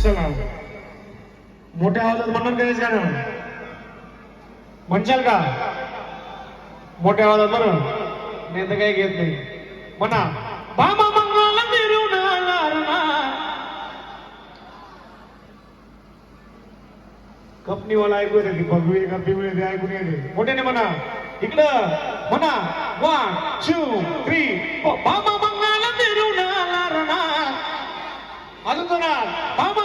चला मोठ्या आवाजात म्हणून करायचं गाणं म्हणशाल का? मोठ्या आवाजात म्हणून नाही तर काही घेत नाही. म्हणा बाबा मंगल फिरून आला कपनीवाला ऐकू येते ती पगवी कपी मिळते ऐकून येते. मोठ्याने म्हणा इकडं म्हणा 1 2 3 बाबा मंगल फिरून आला अजून जोरात बाबा